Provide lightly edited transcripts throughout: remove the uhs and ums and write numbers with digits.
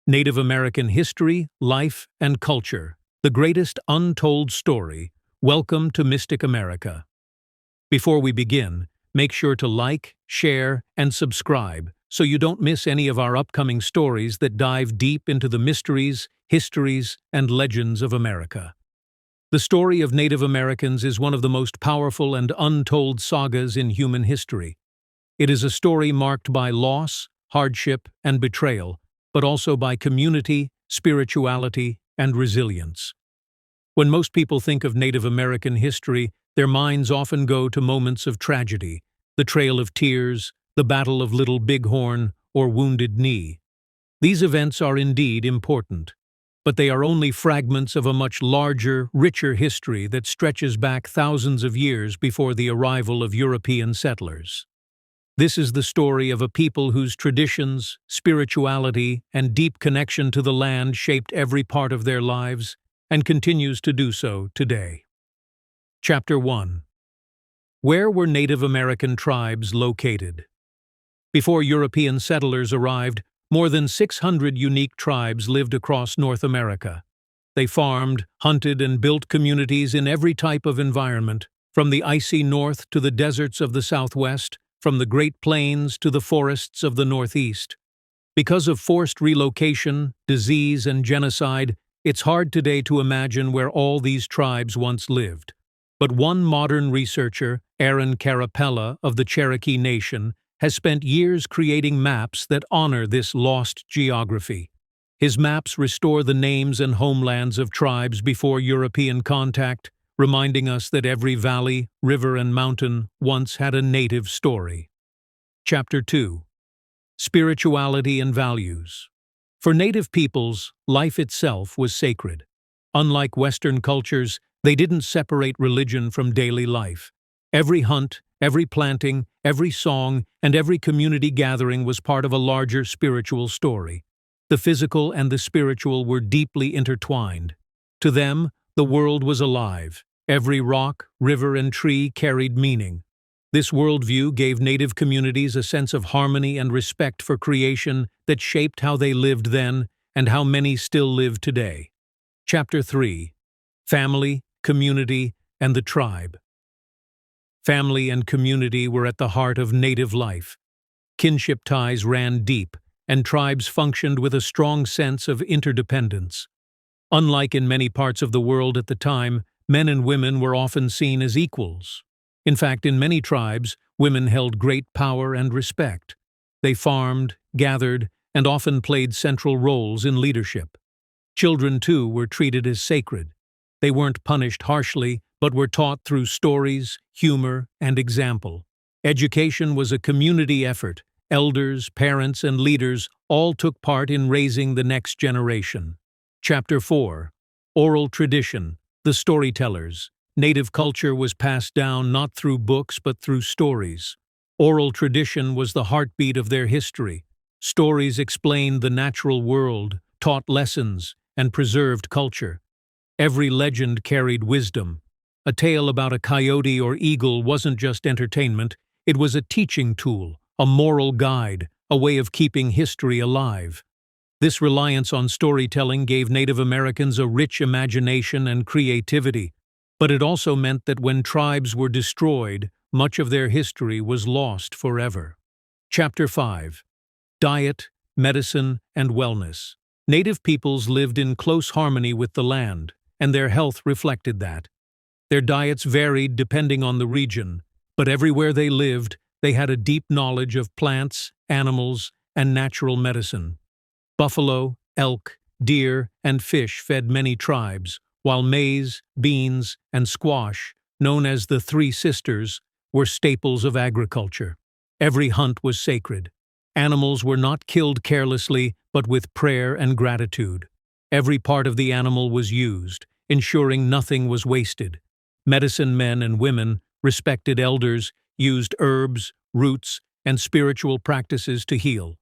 Native American history, life, and culture. The greatest untold story. Welcome to Mystic America. Before we begin, make sure to like, share, and subscribe so you don't miss any of our upcoming stories that dive deep into the mysteries, histories, and legends of America. The story of Native Americans is one of the most powerful and untold sagas in human history. It is a story marked by loss, hardship, and betrayal, but also by community, spirituality, and resilience. When most people think of Native American history, their minds often go to moments of tragedy: the Trail of Tears, the Battle of Little Bighorn, or Wounded Knee. These events are indeed important, but they are only fragments of a much larger, richer history that stretches back thousands of years before the arrival of European settlers. This is the story of a people whose traditions, spirituality, and deep connection to the land shaped every part of their lives and continues to do so today. Chapter 1. Where were Native American tribes located? Before European settlers arrived, more than 600 unique tribes lived across North America. They farmed, hunted, and built communities in every type of environment, from the icy north to the deserts of the southwest, from the Great Plains to the forests of the Northeast. Because of forced relocation, disease, and genocide, it's hard today to imagine where all these tribes once lived. But one modern researcher, Aaron Carapella of the Cherokee Nation, has spent years creating maps that honor this lost geography. His maps restore the names and homelands of tribes before European contact, reminding us that every valley, river, and mountain once had a native story. Chapter 2. Spirituality and Values. For Native peoples, life itself was sacred. Unlike Western cultures, they didn't separate religion from daily life. Every hunt, every planting, every song, and every community gathering was part of a larger spiritual story. The physical and the spiritual were deeply intertwined. To them, the world was alive. Every rock, river, and tree carried meaning. This worldview gave Native communities a sense of harmony and respect for creation that shaped how they lived then and how many still live today. Chapter 3. Family, Community, and the Tribe. Family and community were at the heart of Native life. Kinship ties ran deep, and tribes functioned with a strong sense of interdependence. Unlike in many parts of the world at the time, men and women were often seen as equals. In fact, in many tribes, women held great power and respect. They farmed, gathered, and often played central roles in leadership. Children, too, were treated as sacred. They weren't punished harshly, but were taught through stories, humor, and example. Education was a community effort. Elders, parents, and leaders all took part in raising the next generation. Chapter 4. Oral Tradition. The Storytellers. Native culture was passed down not through books but through stories. Oral tradition was the heartbeat of their history. Stories explained the natural world, taught lessons, and preserved culture. Every legend carried wisdom. A tale about a coyote or eagle wasn't just entertainment, it was a teaching tool, a moral guide, a way of keeping history alive. This reliance on storytelling gave Native Americans a rich imagination and creativity, but it also meant that when tribes were destroyed, much of their history was lost forever. Chapter 5. Diet, Medicine, and Wellness. Native peoples lived in close harmony with the land, and their health reflected that. Their diets varied depending on the region, but everywhere they lived, they had a deep knowledge of plants, animals, and natural medicine. Buffalo, elk, deer, and fish fed many tribes, while maize, beans, and squash, known as the Three Sisters, were staples of agriculture. Every hunt was sacred. Animals were not killed carelessly, but with prayer and gratitude. Every part of the animal was used, ensuring nothing was wasted. Medicine men and women, respected elders, used herbs, roots, and spiritual practices to heal.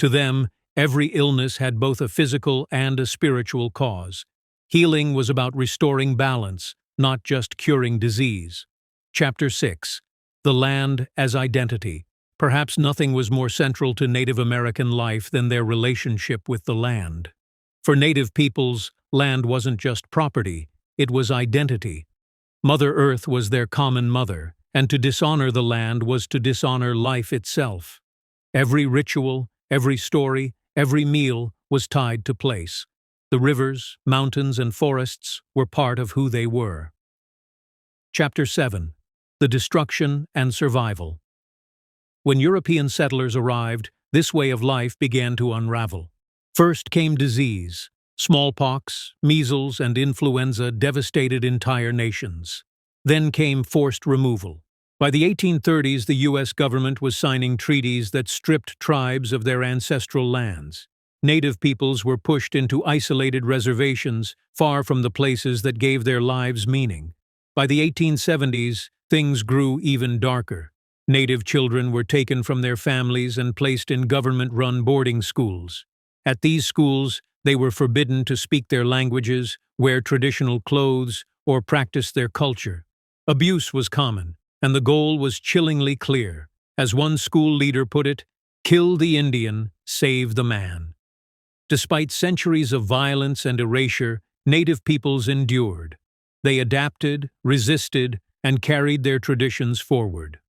To them, every illness had both a physical and a spiritual cause. Healing was about restoring balance, not just curing disease. Chapter 6. The Land as Identity. Perhaps nothing was more central to Native American life than their relationship with the land. For Native peoples, land wasn't just property, it was identity. Mother Earth was their common mother, and to dishonor the land was to dishonor life itself. Every ritual, every story, every meal was tied to place. The rivers, mountains, and forests were part of who they were. Chapter 7. The Destruction and Survival. When European settlers arrived, this way of life began to unravel. First came disease. Smallpox, measles, and influenza devastated entire nations. Then came forced removal. By the 1830s, the U.S. government was signing treaties that stripped tribes of their ancestral lands. Native peoples were pushed into isolated reservations, far from the places that gave their lives meaning. By the 1870s, things grew even darker. Native children were taken from their families and placed in government-run boarding schools. At these schools, they were forbidden to speak their languages, wear traditional clothes, or practice their culture. Abuse was common, and the goal was chillingly clear. As one school leader put it, "Kill the Indian, save the man." Despite centuries of violence and erasure, Native peoples endured. They adapted, resisted, and carried their traditions forward.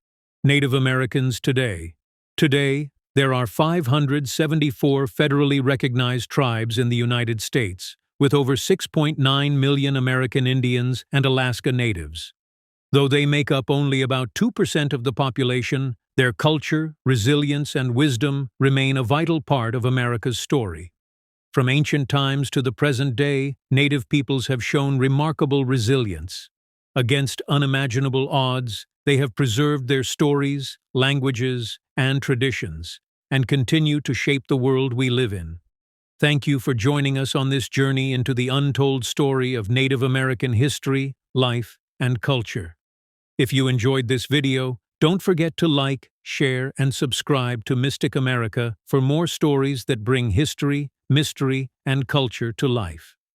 Native Americans today. Today, there are 574 federally recognized tribes in the United States, with over 6.9 million American Indians and Alaska Natives. Though they make up only about 2% of the population, their culture, resilience, and wisdom remain a vital part of America's story. From ancient times to the present day, Native peoples have shown remarkable resilience. Against unimaginable odds, they have preserved their stories, languages, and traditions, and continue to shape the world we live in. Thank you for joining us on this journey into the untold story of Native American history, life, and culture. If you enjoyed this video, don't forget to like, share, and subscribe to Mystic America for more stories that bring history, mystery, and culture to life.